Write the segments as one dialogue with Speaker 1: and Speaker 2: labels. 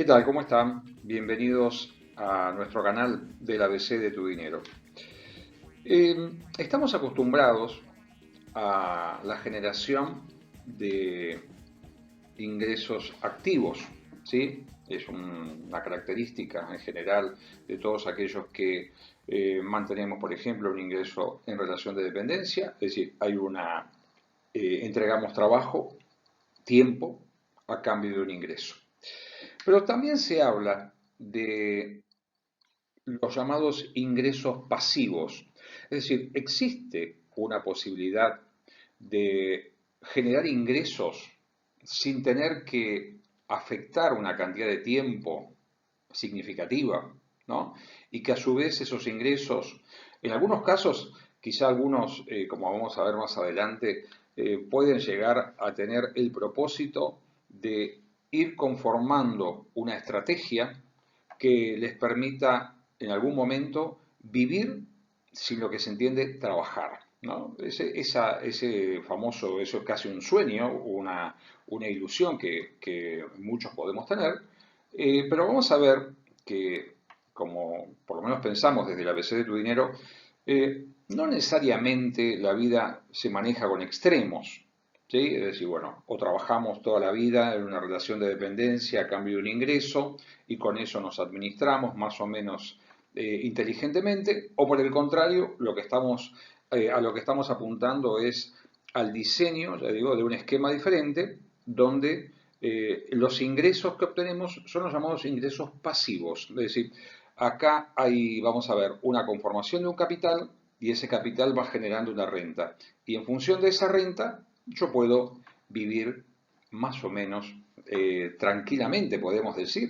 Speaker 1: ¿Qué tal? ¿Cómo están? Bienvenidos a nuestro canal del ABC de tu dinero. Estamos acostumbrados a la generación de ingresos activos, ¿sí? Es una característica en general de todos aquellos que mantenemos, por ejemplo, un ingreso en relación de dependencia, es decir, entregamos trabajo, tiempo, a cambio de un ingreso. Pero también se habla de los llamados ingresos pasivos. Es decir, existe una posibilidad de generar ingresos sin tener que afectar una cantidad de tiempo significativa, ¿no? Y que a su vez esos ingresos, en algunos casos, quizá algunos, como vamos a ver más adelante, pueden llegar a tener el propósito de ir conformando una estrategia que les permita en algún momento vivir sin lo que se entiende trabajar, ¿no? Ese famoso, eso es casi un sueño, una ilusión que muchos podemos tener, pero vamos a ver que, como por lo menos pensamos desde el ABC de tu dinero, no necesariamente la vida se maneja con extremos, ¿sí? Es decir, bueno, o trabajamos toda la vida en una relación de dependencia a cambio de un ingreso y con eso nos administramos más o menos inteligentemente, o por el contrario, a lo que estamos apuntando es al diseño, ya digo, de un esquema diferente donde los ingresos que obtenemos son los llamados ingresos pasivos. Es decir, acá hay, vamos a ver, una conformación de un capital y ese capital va generando una renta. Y en función de esa renta, yo puedo vivir más o menos tranquilamente, podemos decir,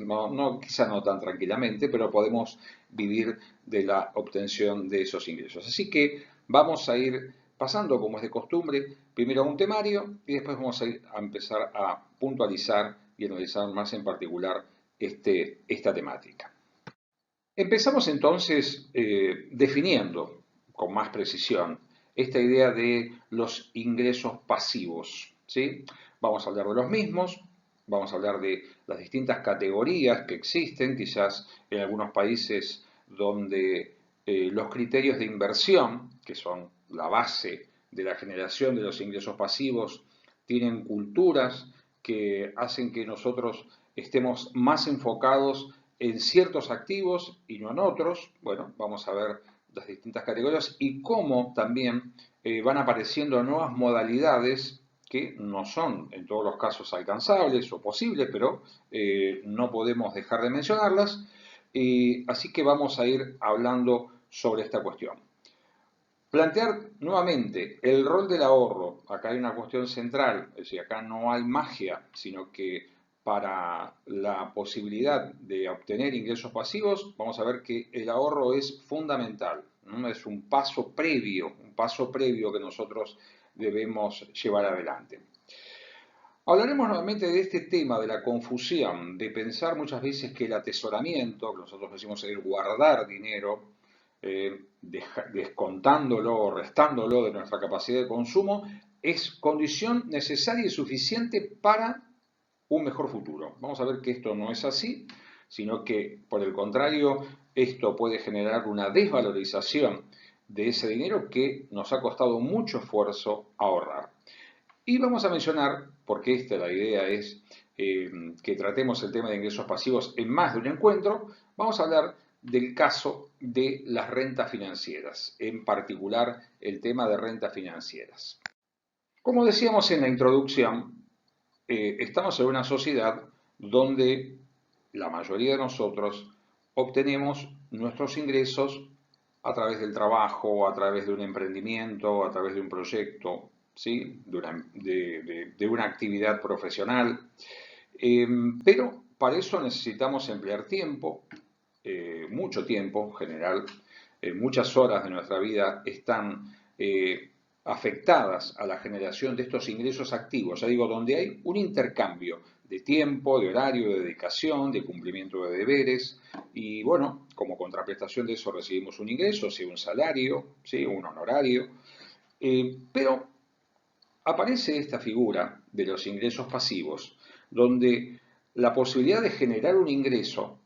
Speaker 1: quizá no tan tranquilamente, pero podemos vivir de la obtención de esos ingresos. Así que vamos a ir pasando, como es de costumbre, primero a un temario y después vamos a empezar a puntualizar y analizar más en particular esta temática. Empezamos entonces definiendo con más precisión esta idea de los ingresos pasivos, ¿sí? Vamos a hablar de los mismos, vamos a hablar de las distintas categorías que existen, quizás en algunos países donde los criterios de inversión, que son la base de la generación de los ingresos pasivos, tienen culturas que hacen que nosotros estemos más enfocados en ciertos activos y no en otros. Bueno, vamos a ver las distintas categorías y cómo también van apareciendo nuevas modalidades que no son en todos los casos alcanzables o posibles, pero no podemos dejar de mencionarlas. Así que vamos a ir hablando sobre esta cuestión. Plantear nuevamente el rol del ahorro. Acá hay una cuestión central, es decir, acá no hay magia, sino que para la posibilidad de obtener ingresos pasivos, vamos a ver que el ahorro es fundamental, ¿no? Es un paso previo que nosotros debemos llevar adelante. Hablaremos nuevamente de este tema, de la confusión, de pensar muchas veces que el atesoramiento, que nosotros decimos el guardar dinero, descontándolo o restándolo de nuestra capacidad de consumo, es condición necesaria y suficiente para un mejor futuro. Vamos a ver que esto no es así, sino que por el contrario, esto puede generar una desvalorización de ese dinero que nos ha costado mucho esfuerzo ahorrar. Y vamos a mencionar, porque la idea es que tratemos el tema de ingresos pasivos en más de un encuentro, vamos a hablar del caso de las rentas financieras, en particular el tema de rentas financieras. Como decíamos en la introducción, estamos en una sociedad donde la mayoría de nosotros obtenemos nuestros ingresos a través del trabajo, a través de un emprendimiento, a través de un proyecto, ¿sí? de una actividad profesional. Pero para eso necesitamos emplear tiempo, mucho tiempo en general, muchas horas de nuestra vida están afectadas a la generación de estos ingresos activos, ya digo, donde hay un intercambio de tiempo, de horario, de dedicación, de cumplimiento de deberes y bueno, como contraprestación de eso recibimos un ingreso, sea un salario, ¿sí? Un honorario, pero aparece esta figura de los ingresos pasivos, donde la posibilidad de generar un ingreso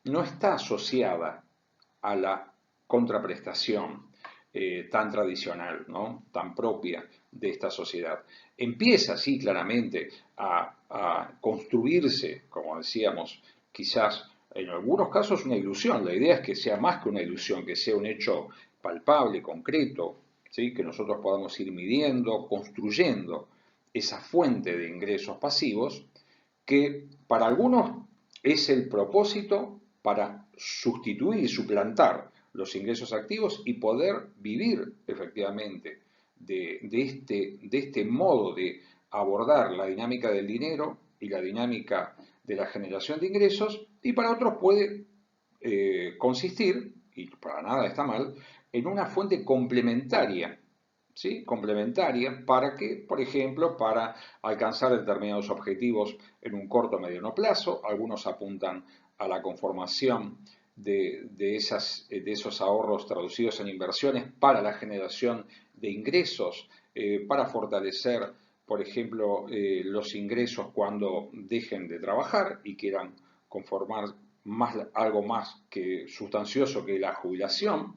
Speaker 1: no está asociada a la contraprestación tan tradicional, ¿no? Tan propia de esta sociedad. Empieza, sí, claramente a construirse, como decíamos, quizás en algunos casos una ilusión. La idea es que sea más que una ilusión, que sea un hecho palpable, concreto, ¿sí? Que nosotros podamos ir midiendo, construyendo esa fuente de ingresos pasivos que para algunos es el propósito para sustituir, suplantar los ingresos activos y poder vivir efectivamente de este modo de abordar la dinámica del dinero y la dinámica de la generación de ingresos, y para otros puede consistir, y para nada está mal, en una fuente complementaria, ¿sí? Complementaria para que, por ejemplo, para alcanzar determinados objetivos en un corto o mediano plazo. Algunos apuntan a la conformación de esos ahorros traducidos en inversiones para la generación de ingresos, para fortalecer, por ejemplo, los ingresos cuando dejen de trabajar y quieran conformar algo más que sustancioso que la jubilación.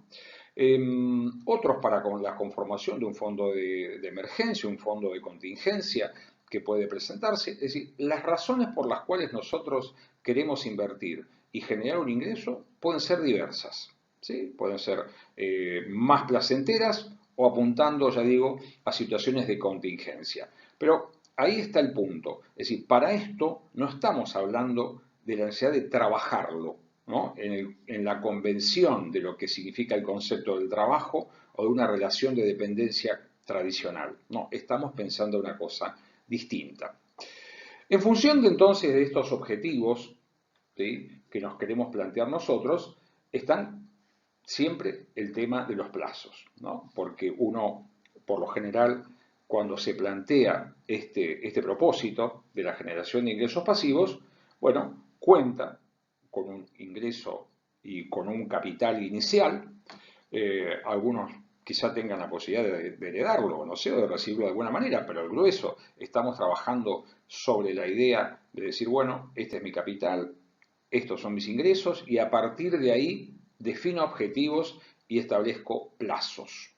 Speaker 1: Otros para la conformación de un fondo de emergencia, un fondo de contingencia que puede presentarse. Es decir, las razones por las cuales nosotros queremos invertir y generar un ingreso pueden ser diversas, ¿sí? Pueden ser más placenteras o apuntando, ya digo, a situaciones de contingencia. Pero ahí está el punto. Es decir, para esto no estamos hablando de la necesidad de trabajarlo, ¿no? En la convención de lo que significa el concepto del trabajo o de una relación de dependencia tradicional. No, estamos pensando una cosa distinta. En función de entonces de estos objetivos, ¿sí?, que nos queremos plantear nosotros, están siempre el tema de los plazos, ¿no? Porque uno, por lo general, cuando se plantea este propósito de la generación de ingresos pasivos, bueno, cuenta con un ingreso y con un capital inicial. Algunos quizá tengan la posibilidad de heredarlo, no sé, o de recibirlo de alguna manera, pero el grueso estamos trabajando sobre la idea de decir, bueno, este es mi capital, estos son mis ingresos, y a partir de ahí defino objetivos y establezco plazos.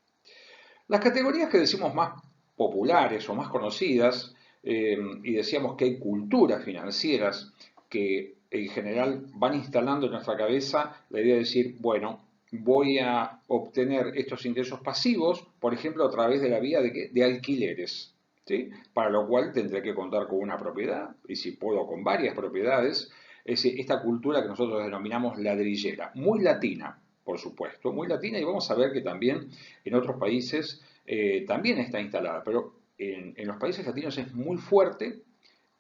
Speaker 1: Las categorías que decimos más populares o más conocidas, y decíamos que hay culturas financieras que en general van instalando en nuestra cabeza la idea de decir, bueno, voy a obtener estos ingresos pasivos, por ejemplo, a través de la vía de alquileres, ¿sí? Para lo cual tendré que contar con una propiedad, y si puedo con varias propiedades. Es esta cultura que nosotros denominamos ladrillera, muy latina, por supuesto, muy latina, y vamos a ver que también en otros países también está instalada, pero en los países latinos es muy fuerte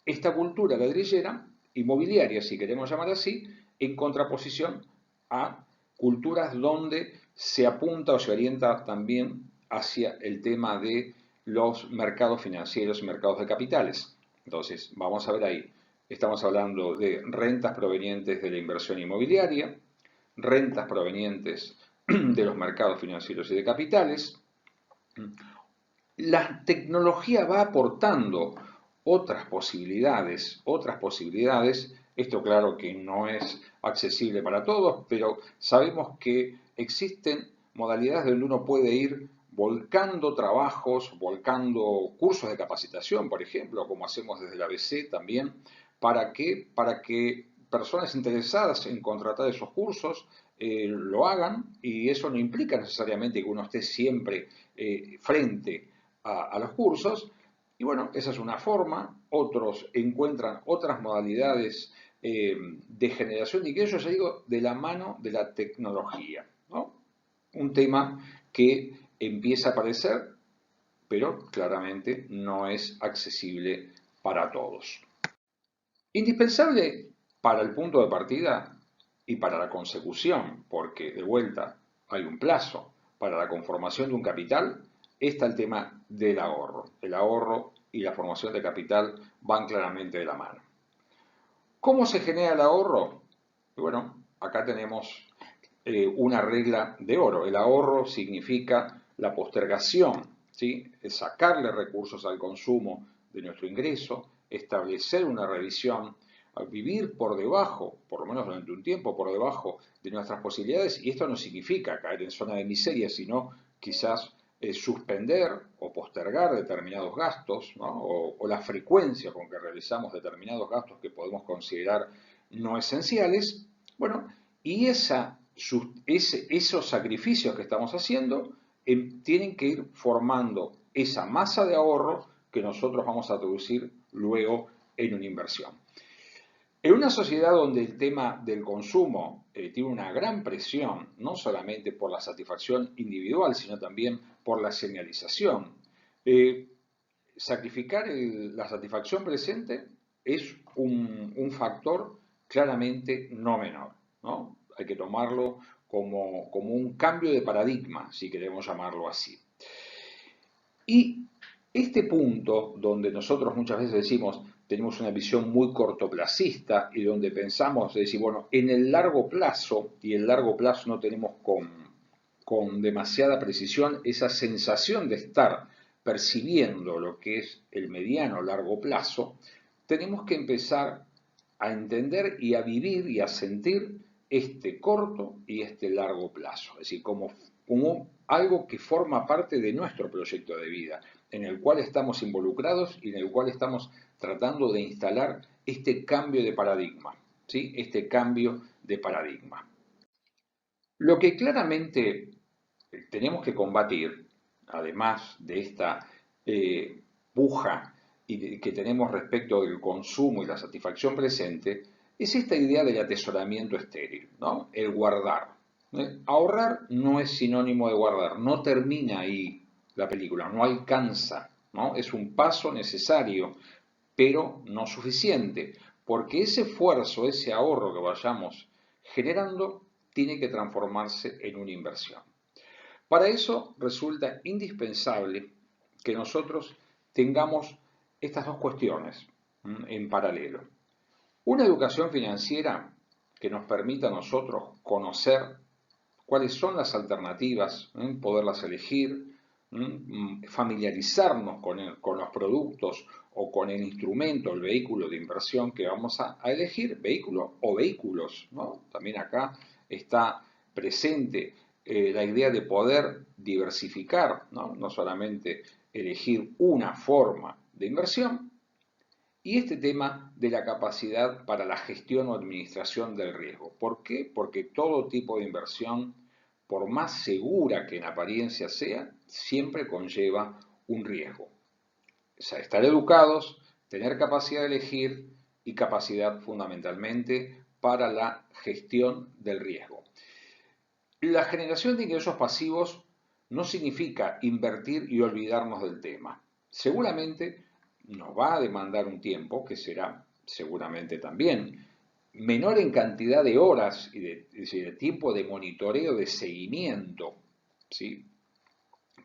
Speaker 1: esta cultura ladrillera, inmobiliaria, si queremos llamar así, en contraposición a culturas donde se apunta o se orienta también hacia el tema de los mercados financieros y mercados de capitales. Entonces, vamos a ver ahí. Estamos hablando de rentas provenientes de la inversión inmobiliaria, rentas provenientes de los mercados financieros y de capitales. La tecnología va aportando otras posibilidades. Esto claro que no es accesible para todos, pero sabemos que existen modalidades donde uno puede ir volcando trabajos, volcando cursos de capacitación, por ejemplo, como hacemos desde la ABC también, para que personas interesadas en contratar esos cursos lo hagan, y eso no implica necesariamente que uno esté siempre frente a los cursos. Y bueno, esa es una forma. Otros encuentran otras modalidades de generación de ingresos, ya digo, de la mano de la tecnología, ¿no? Un tema que empieza a aparecer, pero claramente no es accesible para todos. Indispensable para el punto de partida y para la consecución, porque de vuelta hay un plazo para la conformación de un capital, está el tema del ahorro. El ahorro y la formación de capital van claramente de la mano. ¿Cómo se genera el ahorro? Bueno, acá tenemos una regla de oro. El ahorro significa la postergación, ¿sí? Es sacarle recursos al consumo de nuestro ingreso, establecer una revisión a vivir por debajo, por lo menos durante un tiempo, por debajo de nuestras posibilidades, y esto no significa caer en zona de miseria, sino quizás suspender o postergar determinados gastos, ¿no? O la frecuencia con que realizamos determinados gastos que podemos considerar no esenciales, bueno, y esos sacrificios que estamos haciendo tienen que ir formando esa masa de ahorro que nosotros vamos a traducir luego en una inversión. En una sociedad donde el tema del consumo tiene una gran presión, no solamente por la satisfacción individual, sino también por la señalización, eh, sacrificar la satisfacción presente es un factor claramente no menor, ¿no? Hay que tomarlo como un cambio de paradigma, si queremos llamarlo así. Y este punto donde nosotros muchas veces decimos, tenemos una visión muy cortoplacista y donde pensamos, decir, bueno, en el largo plazo, y el largo plazo no tenemos con demasiada precisión esa sensación de estar percibiendo lo que es el mediano o largo plazo, tenemos que empezar a entender y a vivir y a sentir este corto y este largo plazo, es decir, como algo que forma parte de nuestro proyecto de vida, en el cual estamos involucrados y en el cual estamos tratando de instalar este cambio de paradigma, ¿sí? Este cambio de paradigma. Lo que claramente tenemos que combatir, además de esta puja que tenemos respecto del consumo y la satisfacción presente, es esta idea del atesoramiento estéril, ¿no? El guardar. Ahorrar no es sinónimo de guardar, no termina ahí la película, no alcanza, ¿no? Es un paso necesario, pero no suficiente, porque ese esfuerzo, ese ahorro que vayamos generando, tiene que transformarse en una inversión. Para eso resulta indispensable que nosotros tengamos estas dos cuestiones en paralelo. Una educación financiera que nos permita a nosotros conocer cuáles son las alternativas, poderlas elegir, familiarizarnos con los productos o con el instrumento, el vehículo de inversión que vamos a elegir, vehículo o vehículos, ¿no? También acá está presente la idea de poder diversificar, ¿no? No solamente elegir una forma de inversión, y este tema de la capacidad para la gestión o administración del riesgo. ¿Por qué? Porque todo tipo de inversión, por más segura que en apariencia sea, siempre conlleva un riesgo. O sea, estar educados, tener capacidad de elegir y capacidad fundamentalmente para la gestión del riesgo. La generación de ingresos pasivos no significa invertir y olvidarnos del tema. Seguramente nos va a demandar un tiempo que será seguramente también menor en cantidad de horas y de tiempo de monitoreo, de seguimiento, ¿sí?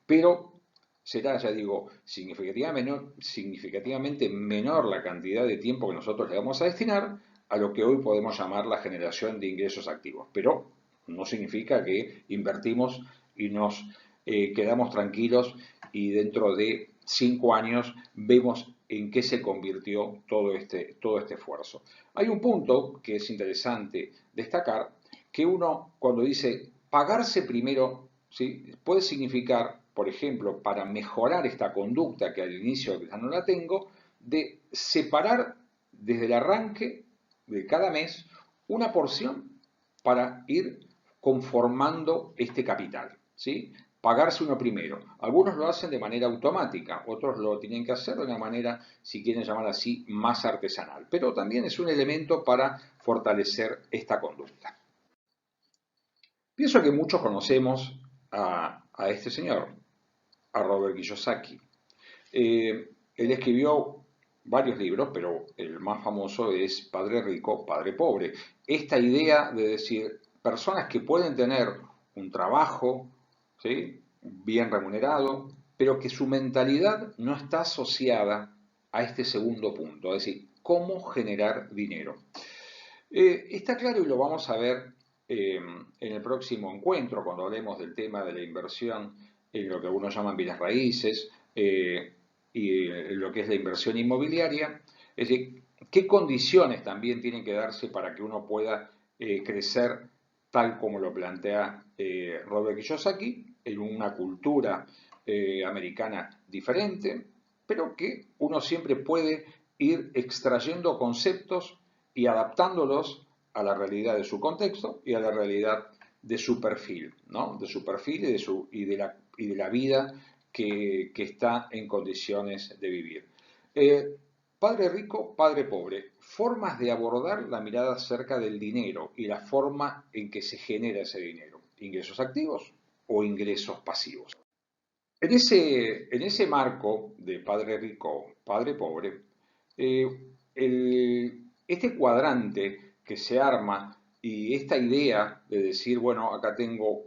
Speaker 1: Pero será, ya digo, significativamente menor la cantidad de tiempo que nosotros le vamos a destinar a lo que hoy podemos llamar la generación de ingresos activos. Pero no significa que invertimos y nos quedamos tranquilos y dentro de 5 años vemos en qué se convirtió todo este esfuerzo. Hay un punto que es interesante destacar, que uno cuando dice pagarse primero, ¿sí? Puede significar, por ejemplo, para mejorar esta conducta que al inicio ya no la tengo, de separar desde el arranque de cada mes una porción para ir conformando este capital, ¿sí? Pagarse uno primero. Algunos lo hacen de manera automática, otros lo tienen que hacer de una manera, si quieren llamar así, más artesanal. Pero también es un elemento para fortalecer esta conducta. Pienso que muchos conocemos a este señor, a Robert Kiyosaki. Él escribió varios libros, pero el más famoso es Padre Rico, Padre Pobre. Esta idea de decir, personas que pueden tener un trabajo, ¿sí? Bien remunerado, pero que su mentalidad no está asociada a este segundo punto, es decir, cómo generar dinero. Está claro y lo vamos a ver en el próximo encuentro, cuando hablemos del tema de la inversión en lo que algunos llaman bienes raíces y lo que es la inversión inmobiliaria. Es decir, qué condiciones también tienen que darse para que uno pueda crecer tal como lo plantea Robert Kiyosaki, en una cultura americana diferente, pero que uno siempre puede ir extrayendo conceptos y adaptándolos a la realidad de su contexto y a la realidad de su perfil, ¿no? De su perfil y de la vida que está en condiciones de vivir. Padre rico, padre pobre. Formas de abordar la mirada acerca del dinero y la forma en que se genera ese dinero. Ingresos activos o ingresos pasivos. En ese marco de padre rico, padre pobre, eh, este cuadrante que se arma y esta idea de decir, bueno, acá tengo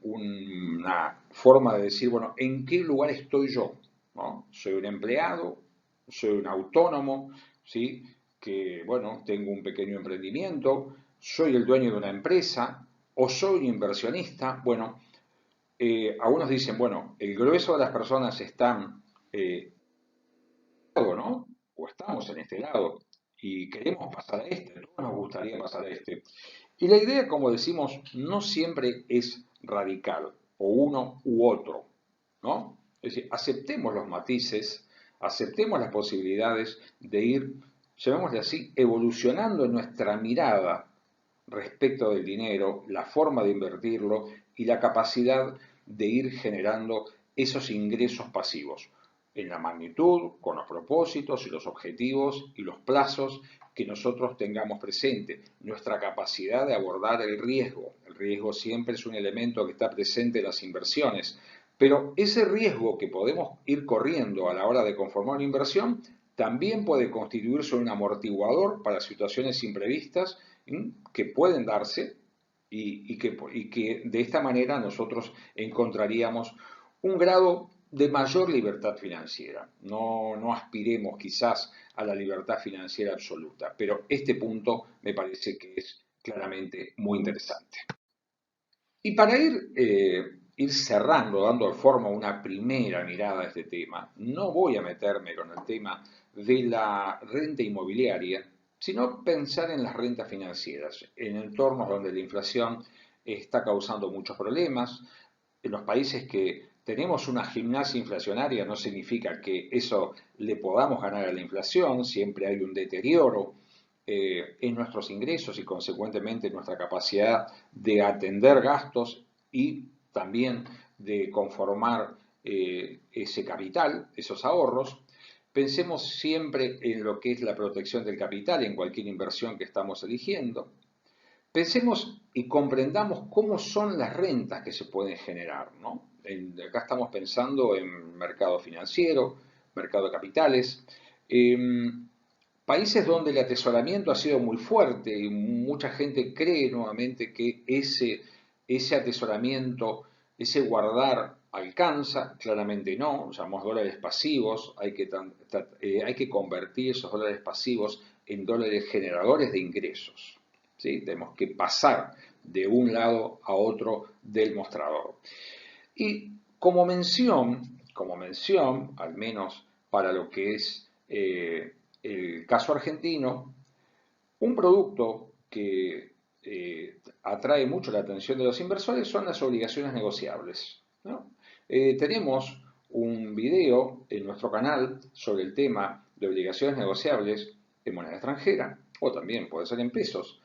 Speaker 1: una forma de decir, bueno, ¿en qué lugar estoy yo? ¿No? Soy un empleado, soy un autónomo, ¿sí? Que, bueno, tengo un pequeño emprendimiento, soy el dueño de una empresa o soy un inversionista. Bueno, algunos dicen, bueno, el grueso de las personas están, ¿no? O estamos en este lado y queremos pasar a este, todos nos gustaría pasar a este. Y la idea, como decimos, no siempre es radical, o uno u otro, ¿no? Es decir, aceptemos los matices, aceptemos las posibilidades de ir, llamémosle así, evolucionando en nuestra mirada respecto del dinero, la forma de invertirlo y la capacidad de ir generando esos ingresos pasivos en la magnitud, con los propósitos y los objetivos y los plazos que nosotros tengamos presente, nuestra capacidad de abordar el riesgo. El riesgo siempre es un elemento que está presente en las inversiones, pero ese riesgo que podemos ir corriendo a la hora de conformar una inversión también puede constituirse un amortiguador para situaciones imprevistas que pueden darse y que de esta manera nosotros encontraríamos un grado de mayor libertad financiera. No aspiremos quizás a la libertad financiera absoluta, pero este punto me parece que es claramente muy interesante. Y para ir cerrando, dando forma a una primera mirada a este tema, no voy a meterme con el tema de la renta inmobiliaria, sino pensar en las rentas financieras, en entornos donde la inflación está causando muchos problemas. En los países que tenemos una gimnasia inflacionaria no significa que eso le podamos ganar a la inflación, siempre hay un deterioro en nuestros ingresos y consecuentemente en nuestra capacidad de atender gastos y también de conformar ese capital, esos ahorros. Pensemos siempre en lo que es la protección del capital en cualquier inversión que estamos eligiendo. Pensemos y comprendamos cómo son las rentas que se pueden generar, ¿no? Acá estamos pensando en mercado financiero, mercado de capitales, países donde el atesoramiento ha sido muy fuerte y mucha gente cree nuevamente que ese atesoramiento, ese guardar alcanza, claramente no, llamamos dólares pasivos, hay que convertir esos dólares pasivos en dólares generadores de ingresos. ¿Sí? Tenemos que pasar de un lado a otro del mostrador. Y como mención, al menos para lo que es el caso argentino, un producto que atrae mucho la atención de los inversores son las obligaciones negociables, ¿no? Tenemos un video en nuestro canal sobre el tema de obligaciones negociables en moneda extranjera, o también puede ser en pesos,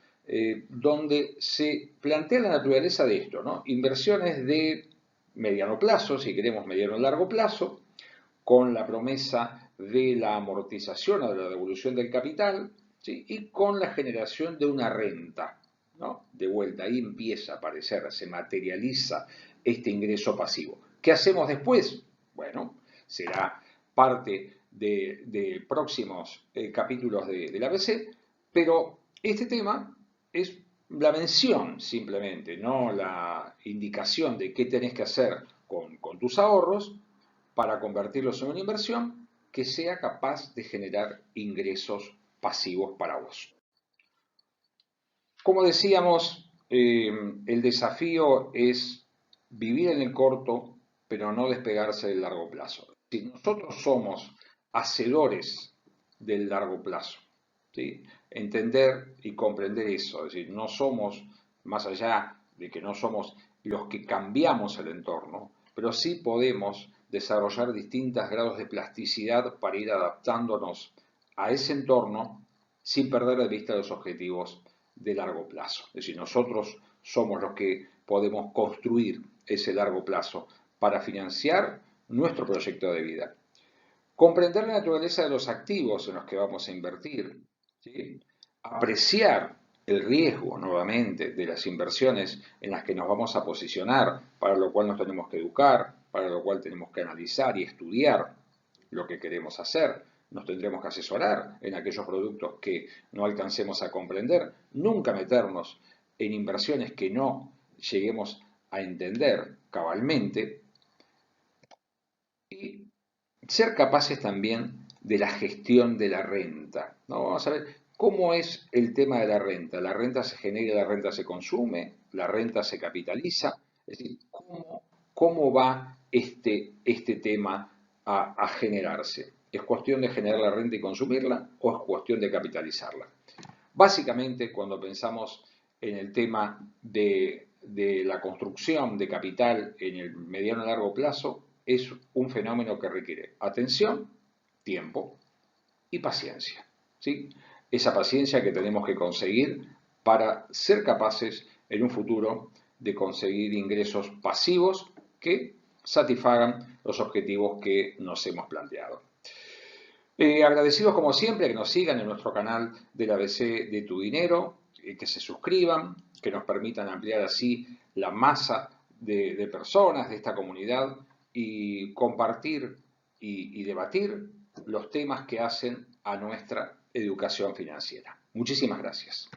Speaker 1: donde se plantea la naturaleza de esto, ¿no? Inversiones de mediano plazo, si queremos mediano o largo plazo, con la promesa de la amortización o de la devolución del capital, ¿sí? Y con la generación de una renta, ¿no? De vuelta, ahí empieza a aparecer, se materializa este ingreso pasivo. ¿Qué hacemos después? Bueno, será parte de próximos capítulos del ABC, pero este tema es la mención simplemente, no la indicación de qué tenés que hacer con tus ahorros para convertirlos en una inversión que sea capaz de generar ingresos pasivos para vos. Como decíamos, el desafío es vivir en el corto, pero no despegarse del largo plazo. Si nosotros somos hacedores del largo plazo. ¿Sí? Entender y comprender eso, es decir, no somos, más allá de que no somos los que cambiamos el entorno, pero sí podemos desarrollar distintos grados de plasticidad para ir adaptándonos a ese entorno sin perder de vista los objetivos de largo plazo. Es decir, nosotros somos los que podemos construir ese largo plazo para financiar nuestro proyecto de vida. Comprender la naturaleza de los activos en los que vamos a invertir, ¿sí? Apreciar el riesgo, nuevamente, de las inversiones en las que nos vamos a posicionar, para lo cual nos tenemos que educar, para lo cual tenemos que analizar y estudiar lo que queremos hacer, nos tendremos que asesorar en aquellos productos que no alcancemos a comprender, nunca meternos en inversiones que no lleguemos a entender cabalmente y ser capaces también de la gestión de la renta, ¿no? Vamos a ver cómo es el tema de la renta. La renta se genera, la renta se consume, la renta se capitaliza. Es decir, cómo va este tema a generarse. ¿Es cuestión de generar la renta y consumirla o es cuestión de capitalizarla? Básicamente, cuando pensamos en el tema de la construcción de capital en el mediano y largo plazo, es un fenómeno que requiere atención, tiempo y paciencia. ¿Sí? Esa paciencia que tenemos que conseguir para ser capaces en un futuro de conseguir ingresos pasivos que satisfagan los objetivos que nos hemos planteado. Agradecidos como siempre que nos sigan en nuestro canal del ABC de Tu Dinero, que se suscriban, que nos permitan ampliar así la masa de personas de esta comunidad y compartir y debatir los temas que hacen a nuestra educación financiera. Muchísimas gracias.